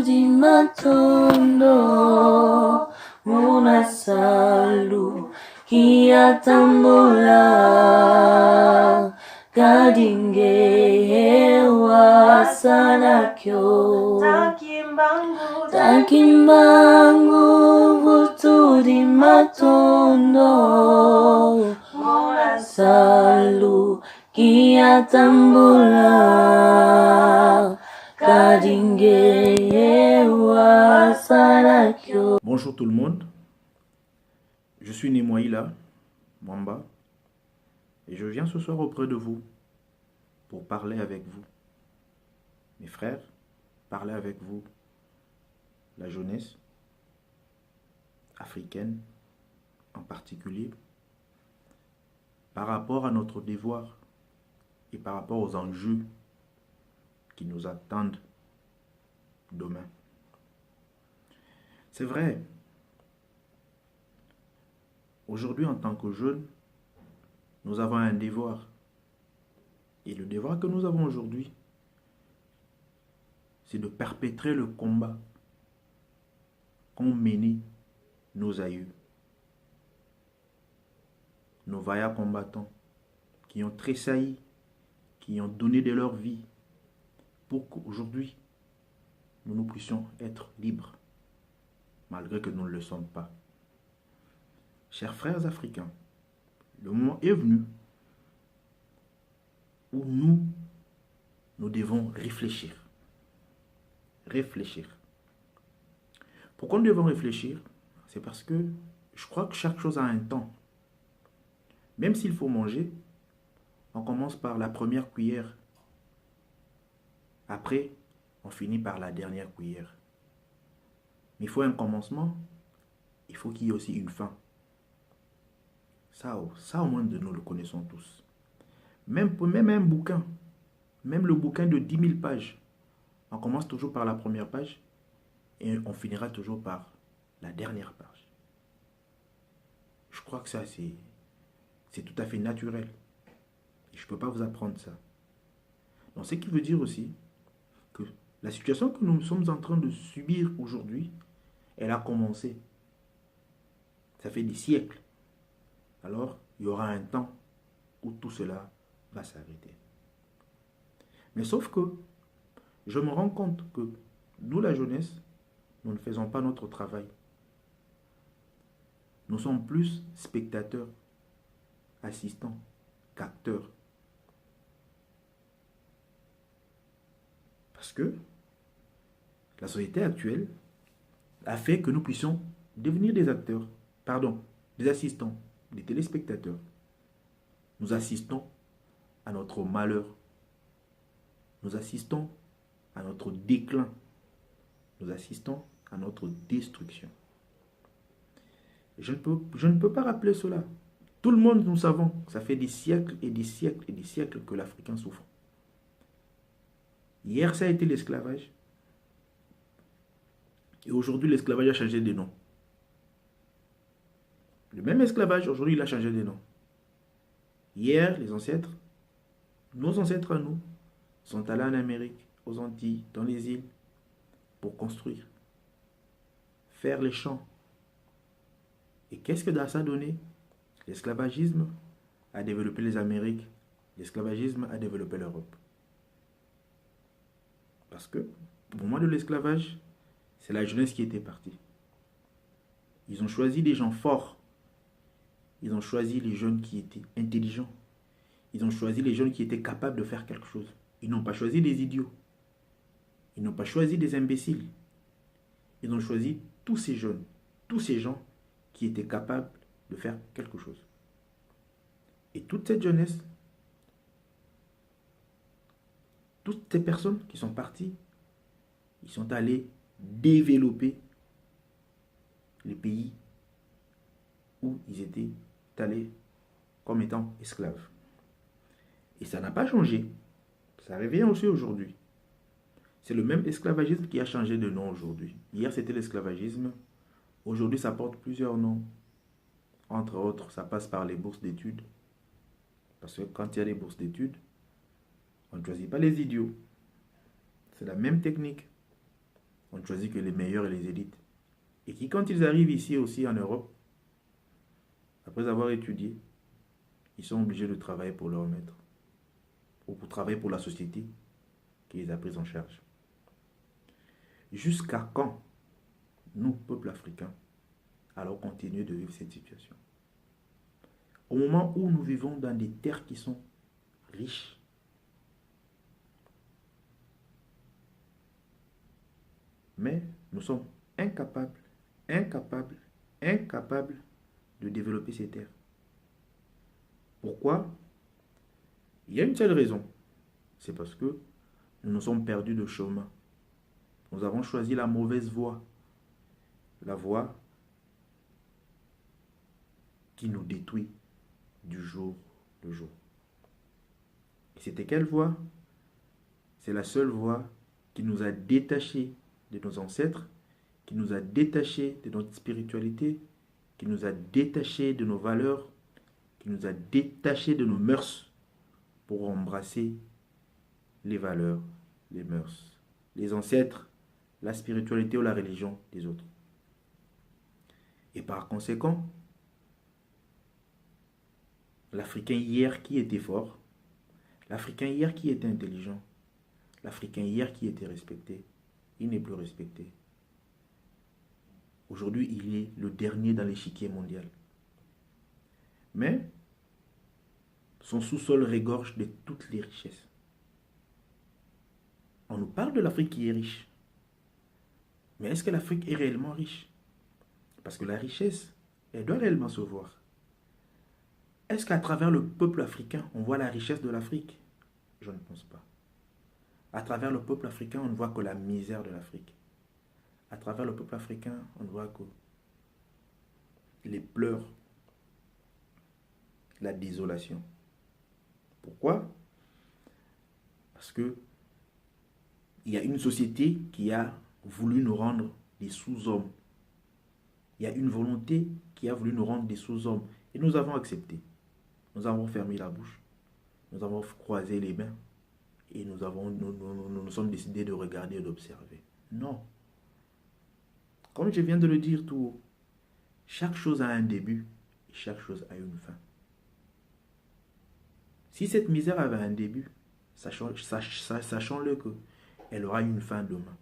di matondo munasalu kiatambula kadinge wasanakyo takimbangu vutu di matondo munasalu kiatambula. Bonjour tout le monde, je suis Nemoïla Mwamba et je viens ce soir auprès de vous pour parler avec vous, mes frères, parler avec vous, la jeunesse africaine en particulier, par rapport à notre devoir et par rapport aux enjeux qui nous attendent demain. C'est vrai, aujourd'hui en tant que jeunes, nous avons un devoir. Et le devoir que nous avons aujourd'hui, c'est de perpétrer le combat qu'ont mené nos aïeux, nos vaillants combattants, qui ont tressailli, qui ont donné de leur vie, pour qu'aujourd'hui, nous puissions être libres, malgré que nous ne le sommes pas. Chers frères africains, le moment est venu où nous devons réfléchir. Réfléchir. Pourquoi nous devons réfléchir? C'est parce que je crois que chaque chose a un temps. Même s'il faut manger, on commence par la première cuillère. Après, on finit par la dernière cuillère. Mais il faut un commencement, il faut qu'il y ait aussi une fin. Ça au moins de nous le connaissons tous. Même un bouquin, même le bouquin de 10 000 pages, on commence toujours par la première page et on finira toujours par la dernière page. Je crois que ça, c'est tout à fait naturel. Et je ne peux pas vous apprendre ça. Donc, ce qui veut dire aussi que la situation que nous sommes en train de subir aujourd'hui, elle a commencé. Ça fait des siècles. Alors, il y aura un temps où tout cela va s'arrêter. Mais sauf que je me rends compte que nous, la jeunesse, nous ne faisons pas notre travail. Nous sommes plus spectateurs, assistants, qu'acteurs. Parce que la société actuelle a fait que nous puissions devenir des acteurs, des assistants, des téléspectateurs. Nous assistons à notre malheur. Nous assistons à notre déclin. Nous assistons à notre destruction. Je ne peux pas rappeler cela. Tout le monde, nous savons, ça fait des siècles et des siècles et des siècles que l'Africain souffre. Hier, ça a été l'esclavage. Et aujourd'hui, l'esclavage a changé de nom. Le même esclavage, aujourd'hui, il a changé de nom. Hier, les ancêtres, nos ancêtres à nous, sont allés en Amérique, aux Antilles, dans les îles, pour construire, faire les champs. Et qu'est-ce que ça a donné? L'esclavagisme a développé les Amériques, l'esclavagisme a développé l'Europe. Parce que, au moment de l'esclavage, c'est la jeunesse qui était partie. Ils ont choisi des gens forts. Ils ont choisi les jeunes qui étaient intelligents. Ils ont choisi les jeunes qui étaient capables de faire quelque chose. Ils n'ont pas choisi des idiots. Ils n'ont pas choisi des imbéciles. Ils ont choisi tous ces jeunes, tous ces gens qui étaient capables de faire quelque chose. Et toute cette jeunesse, toutes ces personnes qui sont parties, ils sont allés développer les pays où ils étaient allés comme étant esclaves. Et ça n'a pas changé. Ça revient aussi aujourd'hui. C'est le même esclavagisme qui a changé de nom aujourd'hui. Hier, c'était l'esclavagisme. Aujourd'hui, ça porte plusieurs noms. Entre autres, ça passe par les bourses d'études. Parce que quand il y a des bourses d'études, on ne choisit pas les idiots. C'est la même technique. On ne choisit que les meilleurs et les élites. Et qui, quand ils arrivent ici aussi en Europe, après avoir étudié, ils sont obligés de travailler pour leur maître, ou pour travailler pour la société qui les a pris en charge. Jusqu'à quand nous, peuple africain, allons continuer de vivre cette situation? Au moment où nous vivons dans des terres qui sont riches, mais nous sommes incapables de développer ces terres. Pourquoi? Il y a une seule raison. C'est parce que nous nous sommes perdus de chemin. Nous avons choisi la mauvaise voie. La voie qui nous détruit du jour le jour. Et c'était quelle voie? C'est la seule voie qui nous a détachés de nos ancêtres, qui nous a détachés de notre spiritualité, qui nous a détachés de nos valeurs, qui nous a détachés de nos mœurs pour embrasser les valeurs, les mœurs, les ancêtres, la spiritualité ou la religion des autres. Et par conséquent, l'Africain hier qui était fort, l'Africain hier qui était intelligent, l'Africain hier qui était respecté, il n'est plus respecté. Aujourd'hui, il est le dernier dans l'échiquier mondial. Mais son sous-sol regorge de toutes les richesses. On nous parle de l'Afrique qui est riche. Mais est-ce que l'Afrique est réellement riche? Parce que la richesse, elle doit réellement se voir. Est-ce qu'à travers le peuple africain, on voit la richesse de l'Afrique? Je ne pense pas. À travers le peuple africain, on ne voit que la misère de l'Afrique. À travers le peuple africain, on ne voit que les pleurs, la désolation. Pourquoi? Parce que il y a une société qui a voulu nous rendre des sous-hommes. Il y a une volonté qui a voulu nous rendre des sous-hommes. Et nous avons accepté. Nous avons fermé la bouche. Nous avons croisé les mains. Et nous sommes décidés de regarder et d'observer. Non. Comme je viens de le dire tout haut, chaque chose a un début et chaque chose a une fin. Si cette misère avait un début, sachons-le qu'elle aura une fin demain.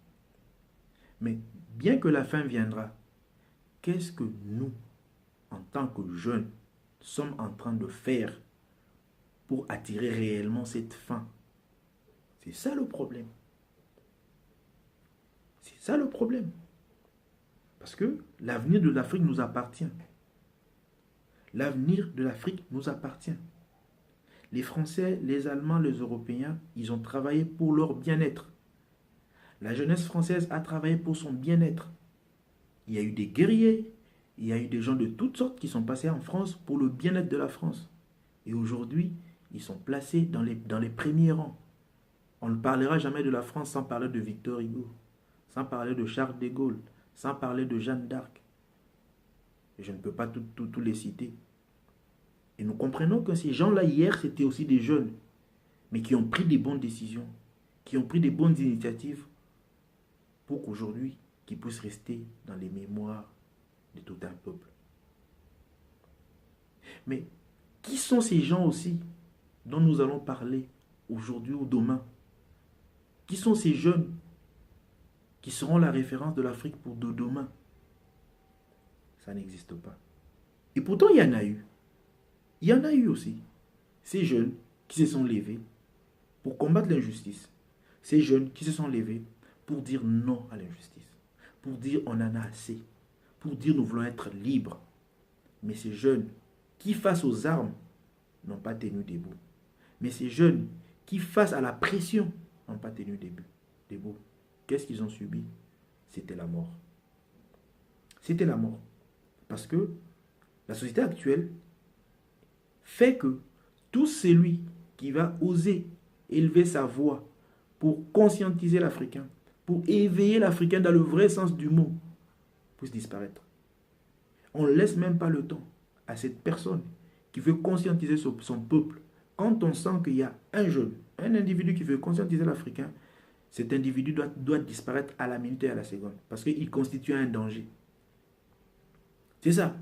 Mais bien que la fin viendra, qu'est-ce que nous, en tant que jeunes, sommes en train de faire pour attirer réellement cette fin? C'est ça le problème. C'est ça le problème. Parce que l'avenir de l'Afrique nous appartient. L'avenir de l'Afrique nous appartient. Les Français, les Allemands, les Européens, ils ont travaillé pour leur bien-être. La jeunesse française a travaillé pour son bien-être. Il y a eu des guerriers, il y a eu des gens de toutes sortes qui sont passés en France pour le bien-être de la France. Et aujourd'hui, ils sont placés dans les premiers rangs. On ne parlera jamais de la France sans parler de Victor Hugo, sans parler de Charles de Gaulle, sans parler de Jeanne d'Arc. Je ne peux pas tous les citer. Et nous comprenons que ces gens-là, hier, c'était aussi des jeunes, mais qui ont pris des bonnes décisions, qui ont pris des bonnes initiatives pour qu'aujourd'hui, qu'ils puissent rester dans les mémoires de tout un peuple. Mais qui sont ces gens aussi dont nous allons parler aujourd'hui ou demain? Qui sont ces jeunes qui seront la référence de l'Afrique pour demain? Ça n'existe pas. Et pourtant, il y en a eu. Il y en a eu aussi. Ces jeunes qui se sont levés pour combattre l'injustice. Ces jeunes qui se sont levés pour dire non à l'injustice. Pour dire on en a assez. Pour dire nous voulons être libres. Mais ces jeunes qui face aux armes n'ont pas tenu debout. Mais ces jeunes qui face à la pression n'ont pas tenu debout. Qu'est-ce qu'ils ont subi? C'était la mort. C'était la mort. Parce que la société actuelle fait que tout celui qui va oser élever sa voix pour conscientiser l'Africain, pour éveiller l'Africain dans le vrai sens du mot, puisse disparaître. On ne laisse même pas le temps à cette personne qui veut conscientiser son peuple. Quand on sent qu'il y a un jeune, un individu qui veut conscientiser l'Africain, cet individu doit disparaître à la minute et à la seconde. Parce qu'il constitue un danger. C'est ça.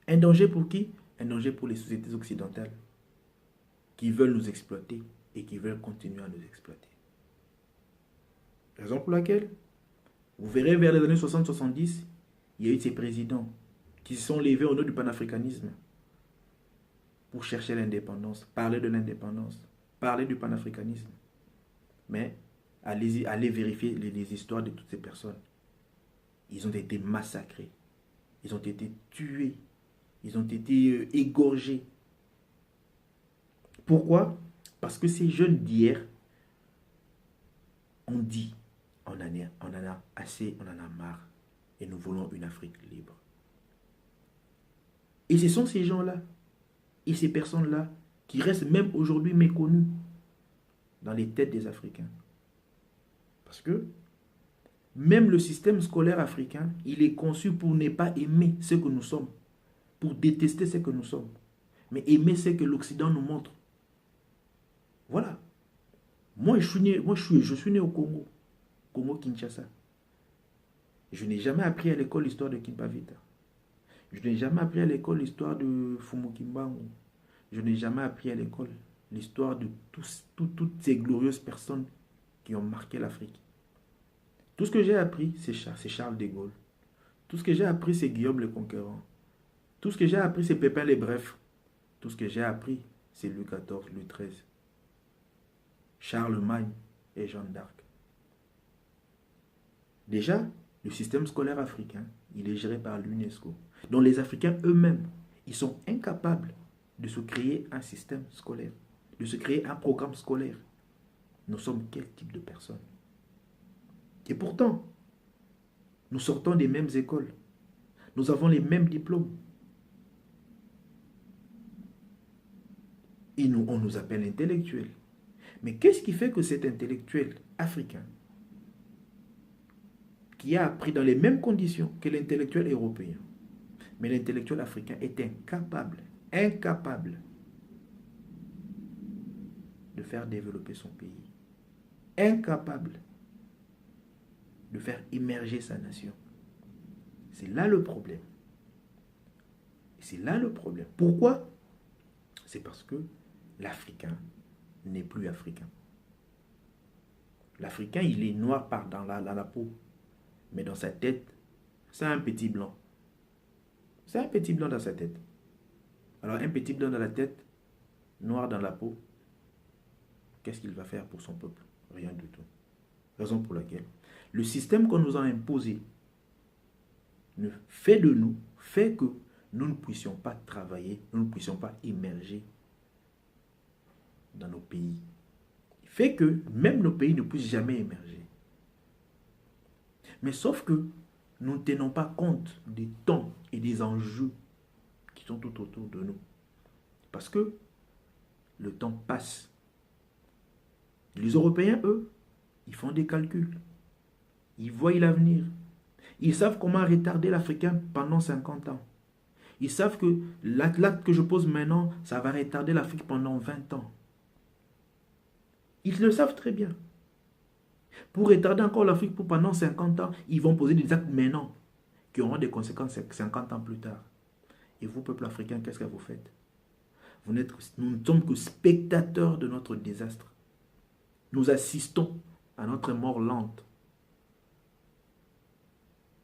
Un danger pour qui? Un danger pour les sociétés occidentales qui veulent nous exploiter et qui veulent continuer à nous exploiter. Raison pour laquelle, vous verrez vers les années 60-70, il y a eu ces présidents qui se sont levés au nom du panafricanisme pour chercher l'indépendance, parler de l'indépendance, parler du panafricanisme. Mais allez vérifier les histoires de toutes ces personnes. Ils ont été massacrés, ils ont été tués, ils ont été égorgés. Pourquoi? Parce que ces jeunes d'hier ont dit, on en a assez, on en a marre, et nous voulons une Afrique libre. Et ce sont ces gens-là, et ces personnes-là, qui restent même aujourd'hui méconnues dans les têtes des Africains. Parce que même le système scolaire africain, il est conçu pour ne pas aimer ce que nous sommes, pour détester ce que nous sommes, mais aimer ce que l'Occident nous montre. Voilà. Moi, je suis né au Congo, Congo-Kinshasa. Je n'ai jamais appris à l'école l'histoire de Kimpavita. Je n'ai jamais appris à l'école l'histoire de Fumukimbangu. Je n'ai jamais appris à l'école l'histoire de toutes ces glorieuses personnes qui ont marqué l'Afrique. Tout ce que j'ai appris, c'est Charles de Gaulle. Tout ce que j'ai appris, c'est Guillaume le Conquérant. Tout ce que j'ai appris, c'est Pépin le Bref. Tout ce que j'ai appris, c'est Louis XIV, Louis XIII. Charlemagne et Jeanne d'Arc. Déjà, le système scolaire africain, il est géré par l'UNESCO. Donc les Africains eux-mêmes, ils sont incapables de se créer un système scolaire, de se créer un programme scolaire. Nous sommes quel type de personnes? Et pourtant, nous sortons des mêmes écoles. Nous avons les mêmes diplômes. Et on nous appelle intellectuels. Mais qu'est-ce qui fait que cet intellectuel africain, qui a appris dans les mêmes conditions que l'intellectuel européen, mais l'intellectuel africain est incapable de faire développer son pays, incapable de faire émerger sa nation? C'est là le problème. C'est là le problème. Pourquoi? C'est parce que l'Africain n'est plus africain. L'Africain, il est noir dans la peau, mais dans sa tête, c'est un petit blanc. C'est un petit blanc dans sa tête. Alors un petit blanc dans la tête, noir dans la peau, qu'est-ce qu'il va faire pour son peuple? Rien du tout. Raison pour laquelle le système qu'on nous a imposé fait que nous ne puissions pas travailler, nous ne puissions pas émerger dans nos pays. Il fait que même nos pays ne puissent jamais émerger. Mais sauf que nous ne tenons pas compte des temps et des enjeux qui sont tout autour de nous. Parce que le temps passe. Les Européens, eux, ils font des calculs. Ils voient l'avenir. Ils savent comment retarder l'Africain pendant 50 ans. Ils savent que l'acte que je pose maintenant, ça va retarder l'Afrique pendant 20 ans. Ils le savent très bien. Pour retarder encore l'Afrique pendant 50 ans, ils vont poser des actes maintenant qui auront des conséquences 50 ans plus tard. Et vous, peuple africain, qu'est-ce que vous faites? Nous ne sommes que spectateurs de notre désastre. Nous assistons à notre mort lente.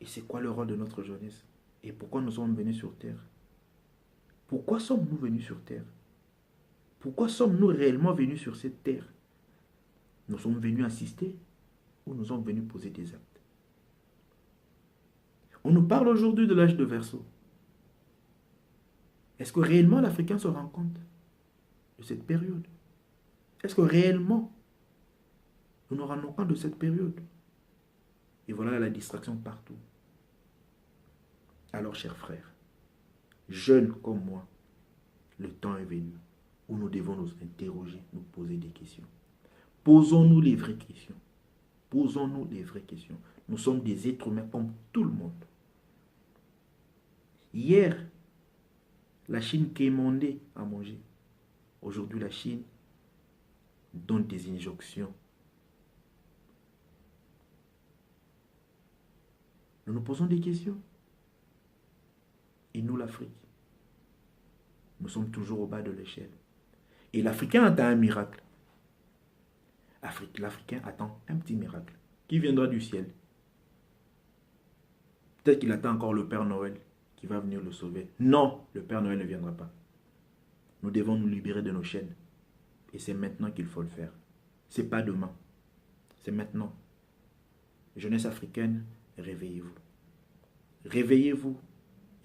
Et c'est quoi le rôle de notre jeunesse? Et pourquoi nous sommes venus sur Terre? Pourquoi sommes-nous venus sur Terre? Pourquoi sommes-nous réellement venus sur cette Terre? Nous sommes venus assister ou nous sommes venus poser des actes? On nous parle aujourd'hui de l'âge de Verseau. Est-ce que réellement l'Africain se rend compte de cette période? Est-ce que réellement nous nous rendons compte de cette période? Et voilà la distraction partout. Alors, chers frères, jeunes comme moi, le temps est venu où nous devons nous interroger, nous poser des questions. Posons-nous les vraies questions. Posons-nous les vraies questions. Nous sommes des êtres humains comme tout le monde. Hier, la Chine quémandait à manger. Aujourd'hui, la Chine donne des injonctions Nous nous posons des questions. Et nous, l'Afrique, nous sommes toujours au bas de l'échelle. Et l'Africain attend un miracle. L'Africain attend un petit miracle qui viendra du ciel. Peut-être qu'il attend encore le Père Noël qui va venir le sauver. Non, le Père Noël ne viendra pas. Nous devons nous libérer de nos chaînes. Et c'est maintenant qu'il faut le faire. C'est pas demain. C'est maintenant. Jeunesse africaine, réveillez-vous. Réveillez-vous.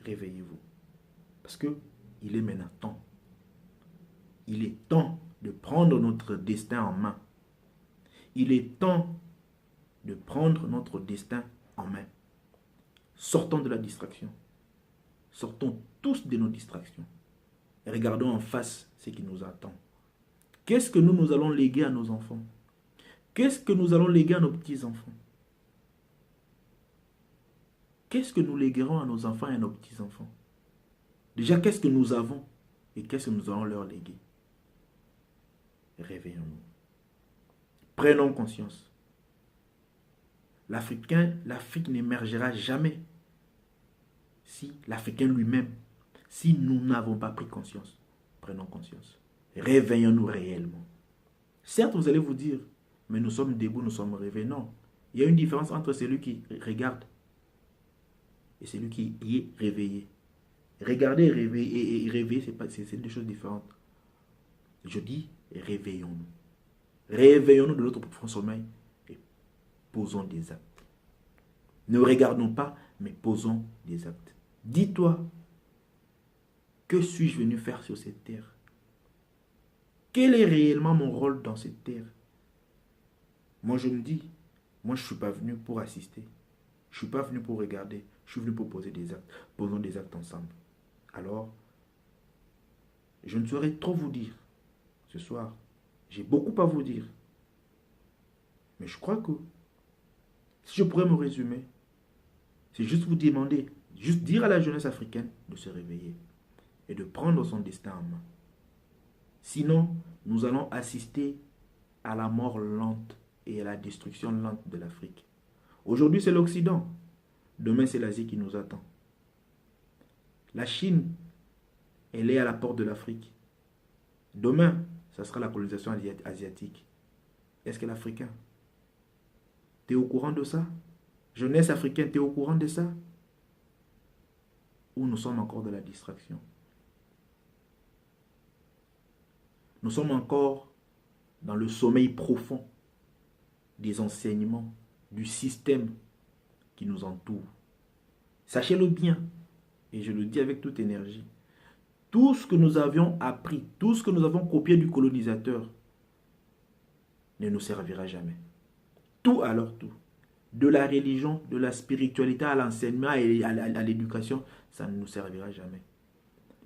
Réveillez-vous. Parce que il est maintenant temps. Il est temps de prendre notre destin en main. Il est temps de prendre notre destin en main. Sortons de la distraction. Sortons tous de nos distractions. Et regardons en face ce qui nous attend. Qu'est-ce que nous allons léguer à nos enfants? Qu'est-ce que nous allons léguer à nos petits-enfants? Qu'est-ce que nous léguerons à nos enfants et à nos petits-enfants? Déjà, qu'est-ce que nous avons et qu'est-ce que nous allons leur léguer? Réveillons-nous. Prenons conscience. L'Afrique n'émergera jamais si l'Africain lui-même, si nous n'avons pas pris conscience. Prenons conscience. Réveillons-nous réellement. Certes, vous allez vous dire, mais nous sommes debout, nous sommes réveillés. Non. Il y a une différence entre celui qui regarde et celui qui est réveillé. Regarder et réveiller, c'est deux choses différentes. Je dis, réveillons-nous. Réveillons-nous de notre profond sommeil et posons des actes. Ne regardons pas, mais posons des actes. Dis-toi, que suis-je venu faire sur cette terre? Quel est réellement mon rôle dans cette terre? Moi, je me dis, moi, je ne suis pas venu pour assister. Je ne suis pas venu pour regarder. Je suis venu pour poser des actes. Posons des actes ensemble. Alors, je ne saurais trop vous dire ce soir. J'ai beaucoup à vous dire. Mais je crois que si je pourrais me résumer, c'est juste vous demander, juste dire à la jeunesse africaine de se réveiller et de prendre son destin en main. Sinon, nous allons assister à la mort lente et à la destruction lente de l'Afrique. Aujourd'hui, c'est l'Occident. Demain, c'est l'Asie qui nous attend. La Chine, elle est à la porte de l'Afrique. Demain, ça sera la colonisation asiatique. Est-ce que l'Africain, tu es au courant de ça? Jeunesse africaine, tu es au courant de ça? Ou nous sommes encore de la distraction? Nous sommes encore dans le sommeil profond des enseignements, du système qui nous entoure. Sachez-le bien, et je le dis avec toute énergie, tout ce que nous avions appris, tout ce que nous avons copié du colonisateur ne nous servira jamais. Tout alors tout. De la religion, de la spiritualité à l'enseignement et à l'éducation, ça ne nous servira jamais.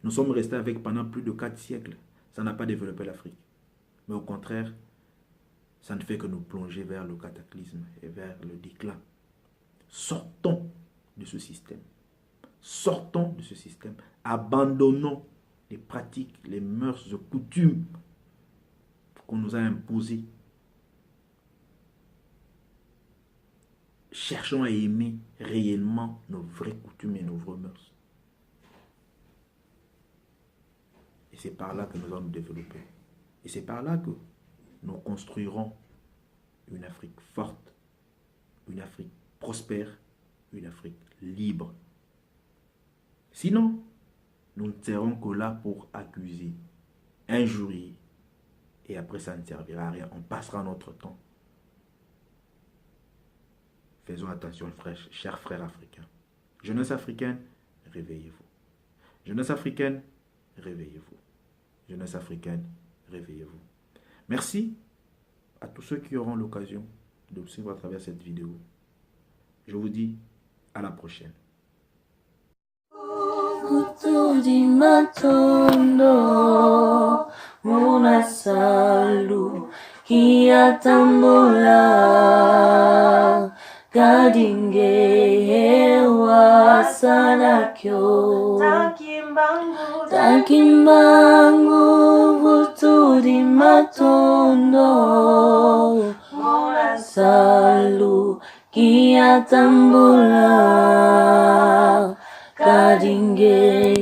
Nous sommes restés avec pendant plus de 4 siècles. Ça n'a pas développé l'Afrique. Mais au contraire, ça ne fait que nous plonger vers le cataclysme et vers le déclin. Sortons de ce système. Sortons de ce système. Abandonnons les pratiques, les mœurs, les coutumes qu'on nous a imposées. Cherchons à aimer réellement nos vraies coutumes et nos vraies mœurs. Et c'est par là que nous allons nous développer. Et c'est par là que nous construirons une Afrique forte, une Afrique prospère, une Afrique libre. Sinon, nous ne serons que là pour accuser, injurier. Et après, ça ne servira à rien. On passera notre temps. Faisons attention, chers frères africains. Jeunesse africaine, réveillez-vous. Jeunesse africaine, réveillez-vous. Jeunesse africaine, réveillez-vous. Merci à tous ceux qui auront l'occasion de me suivre à travers cette vidéo. Je vous dis à la prochaine. Kutudi matondo munasalu kiatambola kadinge hewa sanakyo takimbangu butudi matondo munasalu Kia tambula kadinge